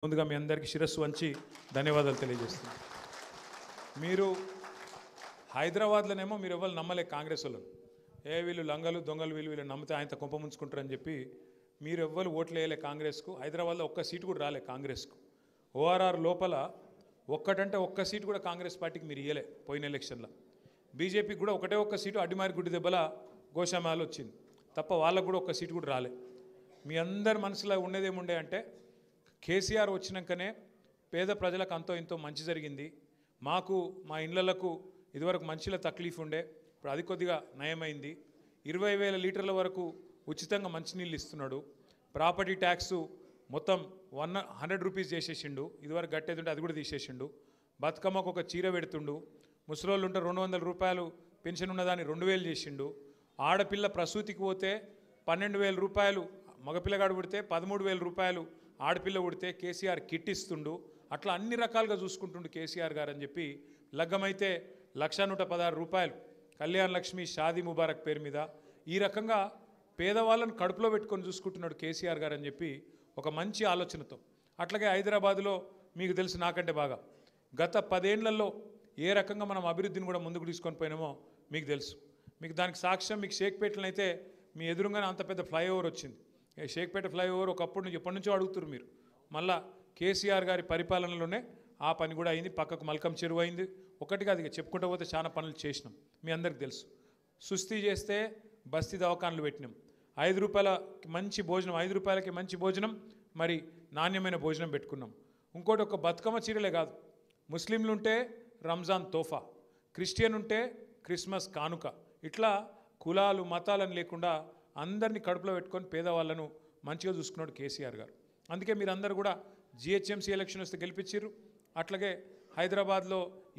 ముందుగా మీ అందరికీ శిరస్సు వంచి ధన్యవాదాలు తెలియజేస్తున్నాను. మీరు హైదరాబాద్లోనేమో మీరు ఎవరు నమ్మలే కాంగ్రెస్ వాళ్ళను. వీళ్ళు లంగలు దొంగలు వీళ్ళు నమ్మితే ఆయనతో కొంప ముంచుకుంటారని చెప్పి మీరు ఎవ్వరు ఓట్లు వేయలే కాంగ్రెస్కు. హైదరాబాద్లో ఒక్క సీటు కూడా రాలే కాంగ్రెస్కు. ఓఆర్ఆర్ లోపల ఒక్కటంటే ఒక్క సీటు కూడా కాంగ్రెస్ పార్టీకి మీరు ఇయ్యలే పోయిన ఎలక్షన్లో. బీజేపీకి కూడా ఒకటే ఒక్క సీటు అడ్డిమారి గుడ్డి దెబ్బల గోషామాలు వచ్చింది తప్ప వాళ్ళకు కూడా ఒక్క సీటు కూడా రాలే. మీ అందరి మనసులో ఉండేదేముండే అంటే కేసీఆర్ వచ్చినాకనే పేద ప్రజలకు అంతో ఇంతో మంచి జరిగింది, మాకు మా ఇళ్లకు ఇదివరకు మంచిలో తక్లీఫ్ ఉండే, ఇప్పుడు అది కొద్దిగా నయమైంది, 20,000 లీటర్ల వరకు ఉచితంగా మంచినీళ్ళు ఇస్తున్నాడు, ప్రాపర్టీ ట్యాక్స్ మొత్తం 100 రూపీస్ చేసేసిండు, ఇదివరకు గట్టేది ఉంటే అది కూడా తీసేసిండు, బతుకమ్మకు ఒక చీర పెడుతుండు, ముసలోళ్ళు ఉంటే 200 రూపాయలు పెన్షన్ ఉన్నదాన్ని 2,000 చేసిండు, ఆడపిల్ల ప్రసూతికి పోతే 12,000 రూపాయలు, మగపిల్లగాడు పుడితే 13,000 రూపాయలు ఆడపిల్ల పుడితే కేసీఆర్ కిట్ ఇస్తుండు. అట్లా అన్ని రకాలుగా చూసుకుంటుండు కేసీఆర్ గారు అని చెప్పి లగ్గమైతే 1,116 రూపాయలు కళ్యాణ లక్ష్మి షాదీ ముబారక్ పేరు మీద ఈ రకంగా పేదవాళ్ళను కడుపులో పెట్టుకొని చూసుకుంటున్నాడు కేసీఆర్ గారు అని చెప్పి ఒక మంచి ఆలోచనతో. అట్లాగే హైదరాబాదులో మీకు తెలుసు నాకంటే బాగా గత 10 ఏళ్లలో ఏ రకంగా మనం అభివృద్ధిని కూడా ముందుకు తీసుకొని పోయినామో మీకు తెలుసు. మీకు దానికి సాక్ష్యం మీకు షేక్పేటలో అయితే మీ ఎదురుగానే అంత పెద్ద ఫ్లైఓవర్ వచ్చింది. షేక్పేట ఫ్లైఓవర్ ఒకప్పుడు నుంచి ఎప్పటి నుంచో అడుగుతున్నారు మీరు. మళ్ళా కేసీఆర్ గారి పరిపాలనలోనే ఆ పని కూడా అయింది. పక్కకు మల్కం చెరువు అయింది. ఒకటిగా అది చెప్పుకుంటూ పోతే చాలా పనులు చేసినాం, మీ అందరికి తెలుసు. సుస్థి చేస్తే బస్తీ దవాఖానలు పెట్టినాం, 5 రూపాయలకి మంచి భోజనం, 5 రూపాయలకి మంచి భోజనం, మరి నాణ్యమైన భోజనం పెట్టుకున్నాం. ఇంకోటి ఒక బతుకమ్మ చీరలే కాదు, ముస్లింలు ఉంటే రంజాన్ తోఫా, క్రిస్టియన్ ఉంటే క్రిస్మస్ కానుక, ఇట్లా కులాలు మతాలను లేకుండా అందరినీ కడుపులో పెట్టుకొని పేదవాళ్ళను మంచిగా చూసుకున్నాడు కేసీఆర్ గారు. అందుకే మీరందరూ కూడా జిహెచ్ఎంసీ ఎలక్షన్ వస్తే గెలిపించారు. అట్లాగే హైదరాబాద్లో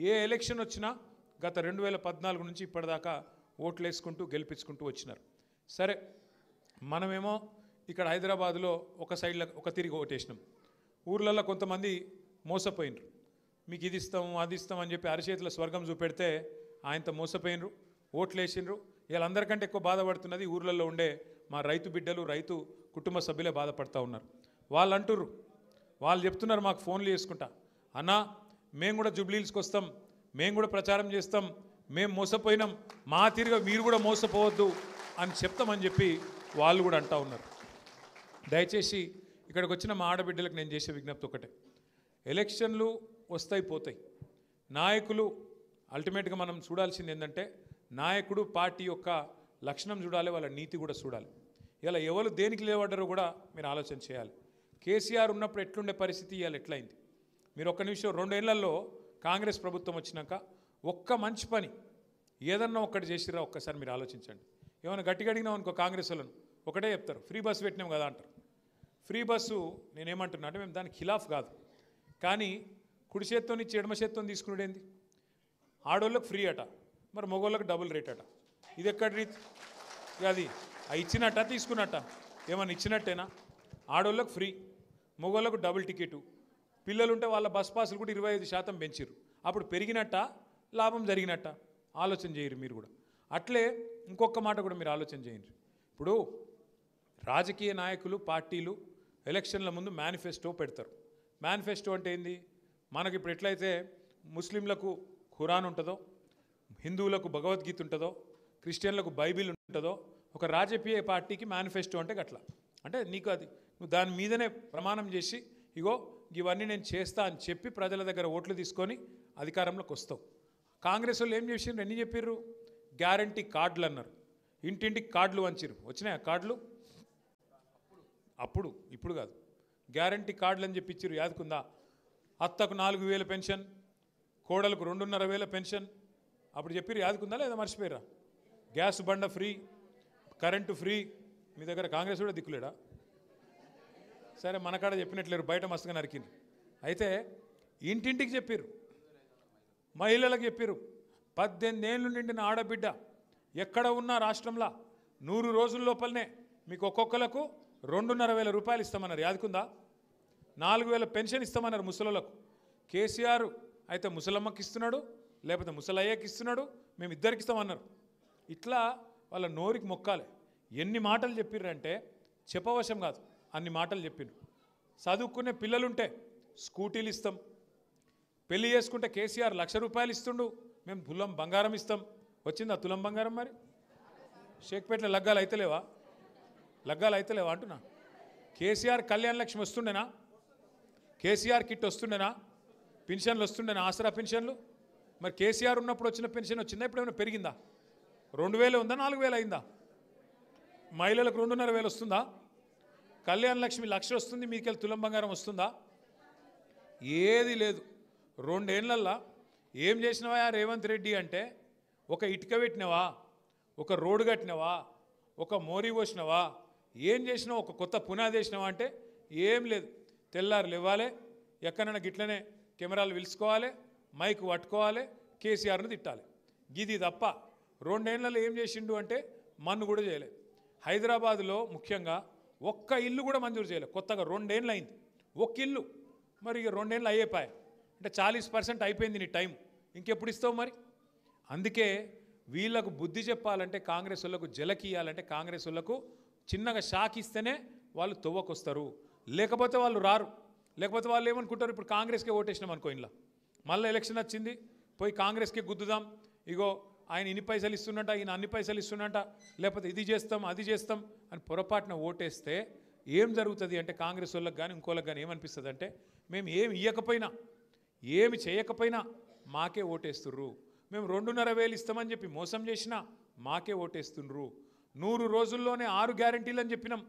ఏ ఎలక్షన్ వచ్చినా గత 2014 నుంచి ఇప్పటిదాకా ఓట్లు వేసుకుంటూ గెలిపించుకుంటూ వచ్చినారు. సరే, మనమేమో ఇక్కడ హైదరాబాద్లో ఒక సైడ్లో ఒక తిరిగి ఓటేసినాం. ఊర్లలో కొంతమంది మోసపోయినరు, మీకు ఇది ఇస్తాం అది ఇస్తాం అని చెప్పి అరిచేతుల స్వర్గం చూపెడితే ఆయనతో మోసపోయినరు, ఓట్లు వేసినరు. వీళ్ళందరికంటే ఎక్కువ బాధపడుతున్నది ఊర్లలో ఉండే మా రైతు బిడ్డలు, రైతు కుటుంబ సభ్యులే బాధపడుతూ ఉన్నారు. వాళ్ళు అంటుర్రు, వాళ్ళు చెప్తున్నారు మాకు ఫోన్లు చేసుకుంటా, అన్నా మేము కూడా జూబ్లీహిల్స్కి వస్తాం, మేము కూడా ప్రచారం చేస్తాం, మేము మోసపోయినాం, మా తిరిగి మీరు కూడా మోసపోవద్దు అని చెప్తామని చెప్పి వాళ్ళు కూడా అంటూ ఉన్నారు. దయచేసి ఇక్కడికి వచ్చిన మా ఆడబిడ్డలకు నేను చేసే విజ్ఞప్తి ఒకటే, ఎలక్షన్లు వస్తాయి పోతాయి, నాయకులు అల్టిమేట్గా మనం చూడాల్సింది ఏంటంటే నాయకుడు పార్టీ యొక్క లక్షణం చూడాలి, వాళ్ళ నీతి కూడా చూడాలి. ఇలా ఎవరు దేనికి లేవడ్డారో కూడా మీరు ఆలోచన చేయాలి. కేసీఆర్ ఉన్నప్పుడు ఎట్లుండే పరిస్థితి ఇవాళ ఎట్లయింది మీరు ఒక్క నిమిషం. 2 ఏళ్లలో కాంగ్రెస్ ప్రభుత్వం వచ్చినాక ఒక్క మంచి పని ఏదన్నా ఒక్కటి చేసిరా ఒక్కసారి మీరు ఆలోచించండి. ఏమైనా గట్టిగా అడిగినాం అనుకో కాంగ్రెస్ వాళ్ళను ఒకటే చెప్తారు, ఫ్రీ బస్సు పెట్టినాం కదా అంటారు. ఫ్రీ బస్సు నేనేమంటున్నా అంటే మేము దానికి ఖిలాఫ్ కాదు, కానీ కుడి చేత్తో నుంచి ఎడమ చేత్తో తీసుకునేది ఆడోళ్ళకి ఫ్రీ అట, మరి మగోళ్ళకి డబుల్ రేట్ అట. ఇది ఎక్కడి రీతి? అది ఇచ్చినట్ట తీసుకున్నట్ట ఏమన్నా ఇచ్చినట్టేనా? ఆడోళ్ళకు ఫ్రీ, మగోళ్ళకు డబుల్ టికెటు, పిల్లలుంటే వాళ్ళ బస్ పాసులు కూడా 25% పెంచారు. అప్పుడు పెరిగినట్ట లాభం జరిగినట్ట? ఆలోచన చేయరు మీరు కూడా. అట్లే ఇంకొక మాట కూడా మీరు ఆలోచన చేయండి. ఇప్పుడు రాజకీయ నాయకులు పార్టీలు ఎలక్షన్ల ముందు మేనిఫెస్టో పెడతారు. మేనిఫెస్టో అంటే ఏంది? మనకి ఇప్పుడు ఎట్లయితే ముస్లింలకు ఖురాన్ ఉంటుందో, హిందువులకు భగవద్గీత ఉంటుందో, క్రిస్టియన్లకు బైబిల్ ఉంటుందో, ఒక రాజకీయ పార్టీకి మేనిఫెస్టో అంటే గట్లా. అంటే నీకు అది నువ్వు దాని మీదనే ప్రమాణం చేసి ఇగో ఇవన్నీ నేను చేస్తా అని చెప్పి ప్రజల దగ్గర ఓట్లు తీసుకొని అధికారంలోకి వస్తావు. కాంగ్రెస్ వాళ్ళు ఏం చేసిండ్రు? ఎన్ని చెప్పిర్రు? గ్యారంటీ కార్డులు అన్నారు, ఇంటింటికి కార్డులు వంచిరు. వచ్చినాయి ఆ కార్డులు? అప్పుడు ఇప్పుడు కాదు, గ్యారంటీ కార్డులు అని చెప్పి ఇచ్చిర్రు. యాదుకుందా? అత్తకు 4,000 పెన్షన్, కోడలకు 2,500 పెన్షన్. అప్పుడు చెప్పిర్రు, యాదుకుందా లేదా మర్చిపోయారా? గ్యాస్ బండ ఫ్రీ, కరెంటు ఫ్రీ. మీ దగ్గర కాంగ్రెస్ కూడా దిక్కులేడా? సరే, మనకాడ చెప్పినట్లేరు, బయట మస్తుగా నరికిండ్రు. అయితే ఇంటింటికి చెప్పారు, మహిళలకు చెప్పారు, 18 ఏళ్ళు నిండిన ఆడబిడ్డ ఎక్కడ ఉన్నా రాష్ట్రంలో 100 రోజుల లోపలనే మీకు ఒక్కొక్కలకు 2,500 రూపాయలు ఇస్తామన్నారు. యాదుకుందా? 4,000 పెన్షన్ ఇస్తామన్నారు ముసలోళ్ళకు. కేసీఆర్ అయితే ముసలమ్మకి ఇస్తున్నాడు, లేకపోతే ముసలయ్యకి ఇస్తున్నాడు, మేము ఇద్దరికి ఇస్తామన్నారు. ఇట్లా వాళ్ళ నోరికి మొక్కాలి. ఎన్ని మాటలు చెప్పిర్రంటే చెప్పవశం కాదు, అన్ని మాటలు చెప్పిండ్రు. చదువుకునే పిల్లలుంటే స్కూటీలు ఇస్తాం. పెళ్లి చేసుకుంటే కేసీఆర్ ₹1,00,000 ఇస్తుండు, మేము తులం బంగారం ఇస్తాం. వచ్చిందా తులం బంగారం? మరి షేక్పేటలో లగ్గాలు అయితలేవా? లగ్గాలు అయితలేవా అంటున్నా. కేసీఆర్ కళ్యాణ లక్ష్మి వస్తుండేనా? కేసీఆర్ కిట్ వస్తుండేనా? పెన్షన్లు వస్తుండేనా? ఆసరా పెన్షన్లు. మరి కేసీఆర్ ఉన్నప్పుడు వచ్చిన పెన్షన్ వచ్చిందా? ఇప్పుడు ఏమైనా పెరిగిందా? 2,000 ఉందా? 4,000 అయిందా? మహిళలకు 2,500 వస్తుందా? కళ్యాణ లక్ష్మి 1,00,000 వస్తుంది, మీకెళ్ళి తులం బంగారం వస్తుందా? ఏది లేదు. 2 ఏళ్లల్లో ఏం చేసినవా రేవంత్ రెడ్డి అంటే, ఒక ఇటుక పెట్టినవా, ఒక రోడ్డు కట్టినవా, ఒక మోరీ పోసినవా, ఏం చేసినావు? ఒక కొత్త పునాది వేసినవా అంటే ఏం లేదు. తెల్లారులు ఇవ్వాలి, ఎక్కడైనా గిట్లనే కెమెరాలు పిలుచుకోవాలి, మైక్ పట్టుకోవాలి, కేసీఆర్ను తిట్టాలి. గిది తప్ప 2 ఏళ్లలో ఏం చేసిండు అంటే మన్ను కూడా చేయలేదు. హైదరాబాదులో ముఖ్యంగా ఒక్క ఇల్లు కూడా మంజూరు చేయలేదు. కొత్తగా 2 ఏళ్ళు అయింది ఒక్క ఇల్లు. మరి ఇక 2 ఏళ్ళు అయ్యేపాయి అంటే 40% అయిపోయింది నీ టైం, ఇంకెప్పుడు ఇస్తావు మరి? అందుకే వీళ్ళకు బుద్ధి చెప్పాలంటే, కాంగ్రెస్ వాళ్ళకు జలకీయాలంటే, కాంగ్రెస్ వాళ్ళకు చిన్నగా షాక్ ఇస్తేనే వాళ్ళు తొవ్వకొస్తారు, లేకపోతే వాళ్ళు రారు. లేకపోతే వాళ్ళు ఏమనుకుంటారు, ఇప్పుడు కాంగ్రెస్కే ఓటేసినాం అనుకో, ఇంట్లో మళ్ళీ ఎలక్షన్ వచ్చింది, పోయి కాంగ్రెస్కే గుద్దుదాం, ఇగో ఆయన ఇన్ని పైసలు ఇస్తున్నట్ట, ఈయన అన్ని పైసలు ఇస్తున్నట్ట, లేకపోతే ఇది చేస్తాం అది చేస్తాం అని పొరపాటున ఓటేస్తే ఏం జరుగుతుంది అంటే, కాంగ్రెస్ వాళ్ళకి కానీ ఇంకోళ్ళకి కానీ ఏమనిపిస్తుంది అంటే, మేము ఏమి ఇవ్వకపోయినా ఏమి చేయకపోయినా మాకే ఓటేస్తుర్రు, మేము 2,500 ఇస్తామని చెప్పి మోసం చేసినా మాకే ఓటేస్తుండ్రు. 100 రోజుల్లోనే 6 గ్యారంటీలు అని చెప్పినాం,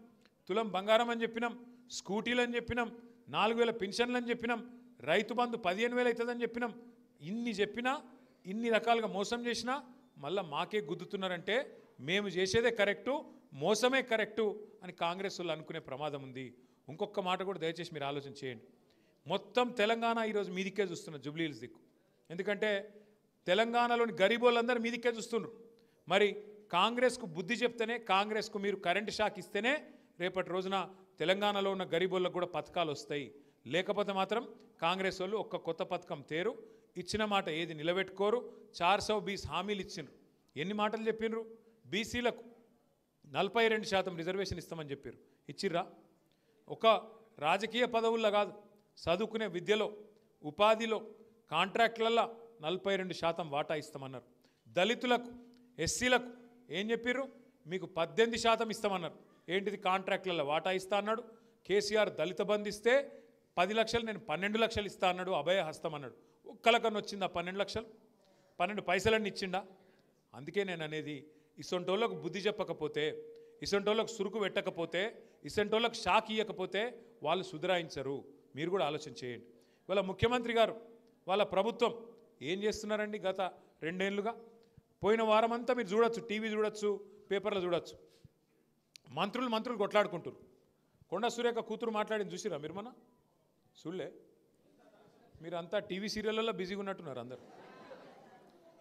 తులం బంగారం అని చెప్పినాం, స్కూటీలు అని చెప్పినాం, 4,000 పెన్షన్లు అని చెప్పినాం, రైతు బంధు 15,000 అవుతుందని చెప్పినాం. ఇన్ని చెప్పినా, ఇన్ని రకాలుగా మోసం చేసినా మళ్ళీ మాకే గుద్దుతున్నారంటే మేము చేసేదే కరెక్టు, మోసమే కరెక్టు అని కాంగ్రెస్ వాళ్ళు అనుకునే ప్రమాదం ఉంది. ఇంకొక మాట కూడా దయచేసి మీరు ఆలోచన చేయండి. మొత్తం తెలంగాణ ఈరోజు మీ దిక్కే చూస్తున్నారు, జూబ్లీ హిల్స్ దిక్కు. ఎందుకంటే తెలంగాణలోని గరీబోళ్ళందరూ మీ దిక్కే చూస్తున్నారు. మరి కాంగ్రెస్కు బుద్ధి చెప్తేనే, కాంగ్రెస్కు మీరు కరెంటు షాక్ ఇస్తేనే రేపటి రోజున తెలంగాణలో ఉన్న గరీబోళ్ళకు కూడా పథకాలు వస్తాయి. లేకపోతే మాత్రం కాంగ్రెస్ వాళ్ళు ఒక్క కొత్త పథకం తేరు, ఇచ్చిన మాట ఏది నిలబెట్టుకోరు. 420 హామీలు ఇచ్చిండ్రు. ఎన్ని మాటలు చెప్పిండ్రు? బీసీలకు 42% రిజర్వేషన్ ఇస్తామని చెప్పారు, ఇచ్చిర్రా? ఒక రాజకీయ పదవుల్లో కాదు, చదువుకునే విద్యలో, ఉపాధిలో, కాంట్రాక్ట్లల్లో 42% వాటా ఇస్తామన్నారు. దళితులకు, ఎస్సీలకు ఏం చెప్పారు? మీకు 18% ఇస్తామన్నారు. ఏంటిది? కాంట్రాక్ట్లలో వాటా ఇస్తా అన్నాడు. కేసీఆర్ దళిత బంధు ఇస్తే 10 లక్షలు, నేను 12 లక్షలు ఇస్తా అన్నాడు, అభయ హస్తం అన్నాడు. ఒక్కలకన్నా వచ్చిందా 12 లక్షలు? 12 పైసలన్నీ ఇచ్చిండా? అందుకే నేను అనేది, ఇసొంటోళ్ళకు బుద్ధి చెప్పకపోతే, ఇసొంటోళ్ళకు సురుకు పెట్టకపోతే, ఇసొంటోళ్ళకు షాక్ ఇవ్వకపోతే వాళ్ళు సుధరాయించరు. మీరు కూడా ఆలోచన చేయండి. వాళ్ళ ముఖ్యమంత్రి గారు, వాళ్ళ ప్రభుత్వం ఏం చేస్తున్నారండి గత 2 ఏళ్ళుగా? పోయిన వారం అంతా మీరు చూడొచ్చు, టీవీ చూడొచ్చు, పేపర్లో చూడొచ్చు, మంత్రులు కొట్లాడుకుంటారు. కొండా సురేఖ కూతురు మాట్లాడింది చూసిరా మీరు? మన చూడలే? మీరంతా టీవీ సీరియళ్ళల్లో బిజీగా ఉన్నట్టున్నారు అందరు.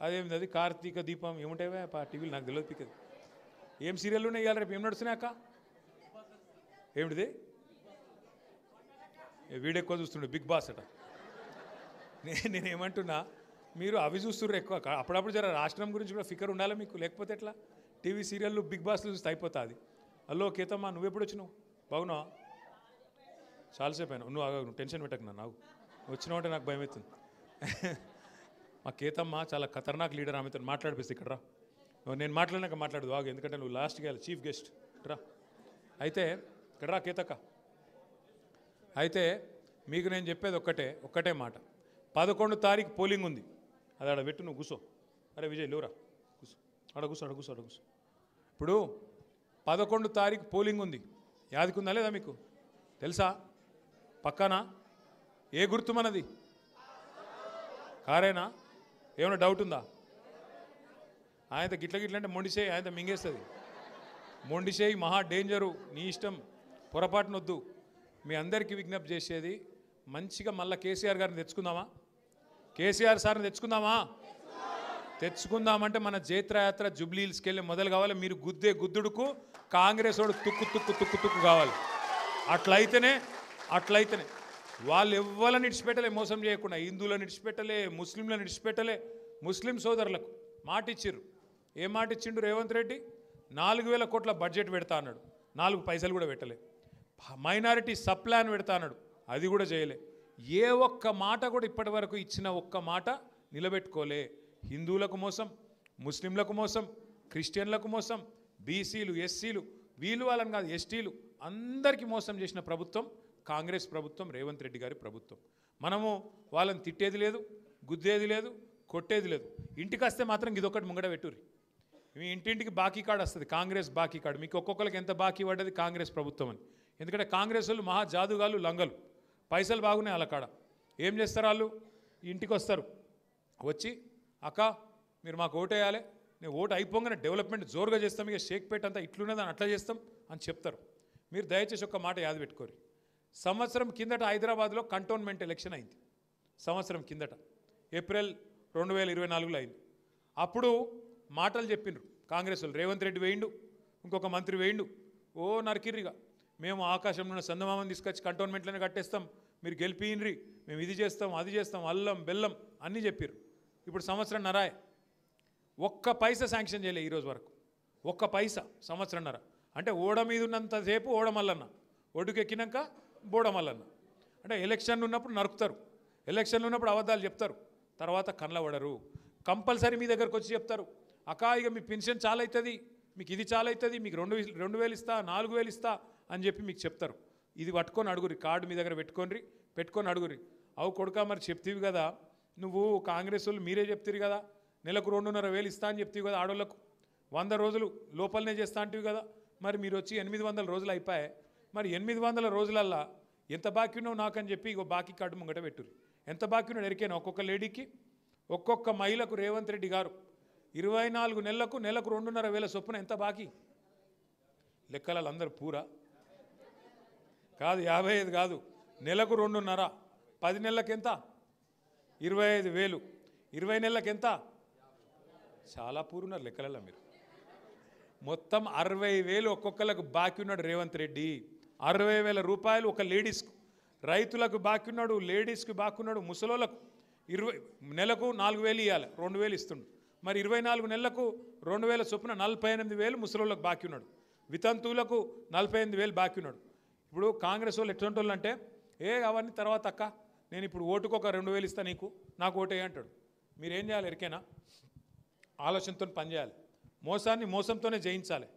అదేమిది అది కార్తీక దీపం ఏముంటావే టీవీలు, నాకు తెలియదు పిక్కది. ఏం సీరియల్ ఉన్నాయి ఇవాళ, రేపు ఏం నడుస్తున్నాయి అక్క? ఏమిటిది? వీడెక్కువ చూస్తుండే, బిగ్ బాస్ అట. నేనేమంటున్నా, మీరు అవి చూస్తుర్రు ఎక్కువ. అప్పుడప్పుడు జర రాష్ట్రం గురించి కూడా ఫికర్ ఉండాలి మీకు, లేకపోతే ఎట్లా? టీవీ సీరియళ్ళు, బిగ్ బాస్లు చూస్తే అయిపోతుంది. హలో కేతమ్మా, నువ్వెప్పుడు వచ్చినావు? బాగున్నావా? చాలాసేపు అయినా. నువ్వు టెన్షన్ పెట్టకు, నాకు వచ్చినావంటే నాకు భయం అవుతుంది. మా కేతమ్మ చాలా ఖతర్నాక్ లీడర్, ఆమెతో మాట్లాడిపిస్తే ఇక్కడ రా. నేను మాట్లాడినాక మాట్లాడదు బాగు, ఎందుకంటే నువ్వు లాస్ట్కి వెళ్ళి చీఫ్ గెస్ట్ రా. అయితే ఇక్కడ రా కేతక్క. అయితే మీకు నేను చెప్పేది ఒక్కటే మాట. 11 తారీఖు పోలింగ్ ఉంది, అది ఆడ పెట్టు, నువ్వు కూర్చో. అరే విజయ్ లేవురా, కూర్చో, ఆడ కూర్చో. ఇప్పుడు 11 తారీఖు పోలింగ్ ఉంది. యాదికుందా లేదా మీకు? తెలుసా? పక్కానా? ఏ గుర్తు మనది? కారేనా? ఏమైనా డౌట్ ఉందా? ఆయనతో గిట్ల అంటే మొండిసేయి, ఆయనతో మింగేస్తుంది. మొండిసేయి మహా డేంజరు, నీ ఇష్టం, పొరపాటునొద్దు. మీ అందరికీ విజ్ఞప్తి చేసేది, మంచిగా మళ్ళీ కేసీఆర్ గారిని తెచ్చుకుందామా? కేసీఆర్ సార్ని తెచ్చుకుందామంటే మన జైత్రయాత్ర జూబ్లీ హిల్స్కి వెళ్ళి మొదలు కావాలి. మీరు గుద్దుడుకు కాంగ్రెస్ వాడు తుక్కు కావాలి. అట్లయితేనే వాళ్ళు ఎవ్వరని ఇడిచిపెట్టలే, మోసం చేయకుండా. హిందువులను ఇడిచిపెట్టలే, ముస్లింలను ఇడిచిపెట్టలే. ముస్లిం సోదరులకు మాట ఇచ్చిర్రు. ఏం మాట ఇచ్చిండు రేవంత్ రెడ్డి? 4,000 కోట్ల బడ్జెట్ పెడతా అన్నాడు, 4 పైసలు కూడా పెట్టలే. మైనారిటీ సబ్ ప్లాన్ పెడతా అన్నాడు, అది కూడా చేయలే. ఏ ఒక్క మాట కూడా ఇప్పటి వరకు ఇచ్చిన ఒక్క మాట నిలబెట్టుకోలే. హిందువులకు మోసం, ముస్లింలకు మోసం, క్రిస్టియన్లకు మోసం, బీసీలు, ఎస్సీలు, వీళ్ళు వాళ్ళని కాదు ఎస్టీలు అందరికీ మోసం చేసిన ప్రభుత్వం కాంగ్రెస్ ప్రభుత్వం, రేవంత్ రెడ్డి గారి ప్రభుత్వం. మనము వాళ్ళని తిట్టేది లేదు, గుద్దేది లేదు, కొట్టేది లేదు. ఇంటికి వస్తే మాత్రం ఇదొకటి ముంగడ పెట్టుర్రి. మీ ఇంటింటికి బాకీ కార్డు వస్తుంది, కాంగ్రెస్ బాకీ కార్డు. మీకు ఒక్కొక్కరికి ఎంత బాకీ పడ్డది కాంగ్రెస్ ప్రభుత్వం అని. ఎందుకంటే కాంగ్రెస్ వాళ్ళు మహా జాదుగాలు, లంగలు, పైసలు బాగున్నాయి వాళ్ళ కాడ. ఏం చేస్తారు వాళ్ళు? ఇంటికి వస్తారు, వచ్చి అక్క మీరు మాకు ఓటు వేయాలి, నేను ఓటు అయిపోగానే డెవలప్మెంట్ జోరుగా చేస్తాం, ఇక షేక్పేట అంతా ఇట్లున్నదని అట్లా చేస్తాం అని చెప్తారు. మీరు దయచేసి ఒక్క మాట యాద పెట్టుకోరు. సంవత్సరం కిందట హైదరాబాద్లో కంటోన్మెంట్ ఎలక్షన్ అయింది. సంవత్సరం కిందట ఏప్రిల్ 2024లో అయింది. అప్పుడు మాటలు చెప్పిండ్రు కాంగ్రెస్ వాళ్ళు. రేవంత్ రెడ్డి వేయిండు, ఇంకొక మంత్రి వేయిండు, ఓ నరికిర్రిగా మేము ఆకాశంలో ఉన్న చందమామని తీసుకొచ్చి కంటోన్మెంట్లోనే కట్టేస్తాం, మీరు గెలిపినరి, మేము ఇది చేస్తాం అది చేస్తాం, అల్లం బెల్లం అన్నీ చెప్పారు. ఇప్పుడు సంవత్సరం నరాయ్ ఒక్క పైసా శాంక్షన్ చేయలే ఈరోజు వరకు. ఒక్క పైసా సంవత్సరంన్నర. అంటే ఓడ మీద ఉన్నంతసేపు ఓడమల్లన్న, ఒడ్డుకెక్కినాక బోడమల్లన్న. అంటే ఎలక్షన్లు ఉన్నప్పుడు నరుకుతారు, ఎలక్షన్లు ఉన్నప్పుడు అబద్ధాలు చెప్తారు, తర్వాత కళ్ళబడరు. కంపల్సరీ మీ దగ్గరకు వచ్చి చెప్తారు, అక్క ఇక మీ పెన్షన్ చాలా అవుతుంది, మీకు ఇది చాలా అవుతుంది, మీకు 2,000 ఇస్తా, 4,000 ఇస్తా అని చెప్పి మీకు చెప్తారు. ఇది పట్టుకొని అడుగురి, కార్డు మీ దగ్గర పెట్టుకొని అడుగురి. అవు కొడుకా మరి చెప్తీవి కదా నువ్వు, కాంగ్రెస్ వాళ్ళు మీరే చెప్తారు కదా నెలకు 2,500 ఇస్తా అని చెప్తీవి కదా, ఆడోళ్ళకు 100 రోజులు లోపలనే చేస్తా అంటివి కదా, మరి మీరు వచ్చి 800 రోజులు అయిపోయాయి, మరి 800 రోజులల్లా ఎంత బాకీ ఉన్నావు నాకని చెప్పి ఇగో బాకీ కార్డు ముంగట పెట్టుర్రి. ఎంత బాకీ ఉన్నాడు ఎరికైనా ఒక్కొక్క లేడీకి, ఒక్కొక్క మహిళకు రేవంత్ రెడ్డి గారు 24 నెలలకు 2,500 చొప్పున ఎంత బాకీ? లెక్కలలో అందరూ పూరా కాదు, 55 కాదు, నెలకు 2,500, 10 నెలలకు ఎంత? 25,000, 20 నెలలకు ఎంత? చాలా పూరున్నారు లెక్కలలో మీరు. మొత్తం 60,000 ఒక్కొక్కరికి బాకీ ఉన్నాడు రేవంత్ రెడ్డి. 60,000 రూపాయలు ఒక లేడీస్కు. రైతులకు బాకీ ఉన్నాడు, లేడీస్కి బాకీ ఉన్నాడు, ముసలోళ్ళకు నెలకు 4,000 ఇవ్వాలి, 2,000 ఇస్తుండు. మరి 24 నెలలకు 2,000 చొప్పున 48,000 ముసలోళ్ళకు బాకీ ఉన్నాడు. వితంతువులకు 48,000 బాకీ ఉన్నాడు. ఇప్పుడు కాంగ్రెస్ వాళ్ళు ఎటువంటి వాళ్ళు అంటే, అవన్నీ తర్వాత అక్క, నేను ఇప్పుడు ఓటుకు ఒక 2,000 ఇస్తా నీకు, నాకు ఓటే అంటాడు. మీరేం చేయాలి ఎరికైనా? ఆలోచనతో పనిచేయాలి. మోసాన్ని మోసంతోనే జయించాలి.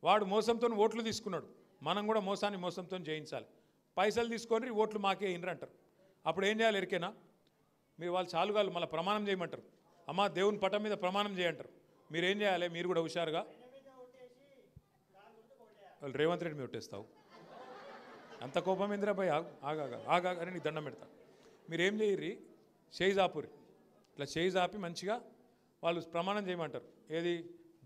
వాడు మోసంతో ఓట్లు తీసుకున్నాడు, మనం కూడా మోసాన్ని మోసంతో జయించాలి. పైసలు తీసుకొని ఓట్లు మాకే ఇన్రు అంటారు. అప్పుడు ఏం చేయాలి ఎరికైనా? మీరు వాళ్ళు చాలుగాలు మళ్ళీ ప్రమాణం చేయమంటారు, అమ్మ దేవుని పటం మీద ప్రమాణం చేయంటారు. మీరేం చేయాలి? మీరు కూడా హుషారుగా వాళ్ళు రేవంత్ రెడ్డి మీద ఒట్టేస్తావు. అంత కోపం ఇందిరాబాయ్, ఆగా అని నీకు దండం పెడతా. మీరేం చేయర్రి, చేయి జాపురి, ఇట్లా చేయి జాపి మంచిగా వాళ్ళు ప్రమాణం చేయమంటారు. ఏది?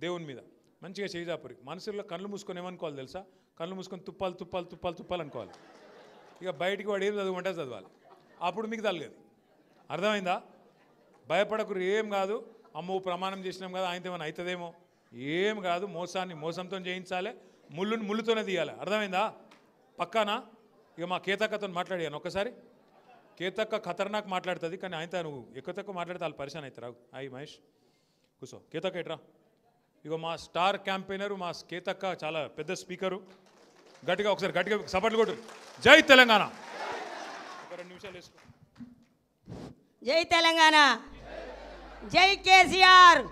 దేవుని మీద మంచిగా చేయి జాపురి. మనసులో కళ్ళు మూసుకొని ఏమనుకోవాలి తెలుసా? కళ్ళు మూసుకొని తుప్పాలు అనుకోవాలి. ఇక బయటికి వాడు ఏం చదువుకుంటే చదవాలి, అప్పుడు మీకు తగ్గదు. అర్థమైందా? భయపడకురు, ఏం కాదు. అమ్మో ప్రమాణం చేసినాం కదా ఆయనతో ఏమైనా అవుతుందేమో, ఏం కాదు. మోసాన్ని మోసంతో చేయించాలి, ముళ్ళుతోనే తీయాలి. అర్థమైందా? పక్కానా? ఇక మా కేతక్కతో మాట్లాడాను ఒకసారి. కేతక్క ఖతర్నాక్ మాట్లాడుతుంది, కానీ ఆయనతో నువ్వు ఎక్కువ తక్కువ మాట్లాడితే వాళ్ళు పరిశాన్ అవుతారు. అయ్యి మహేష్ కూర్చో, కేతక్క ఎట్రా. ఇగో మా స్టార్ క్యాంపెయినరు మా కేతక్క, చాలా పెద్ద స్పీకరు. ఒకసారి గట్టిగా సపోర్ట్లు కొట్టు. జై తెలంగాణ. ఒక 2 నిమిషాలు వేసుకో. జై తెలంగాణ, జై కేసీఆర్.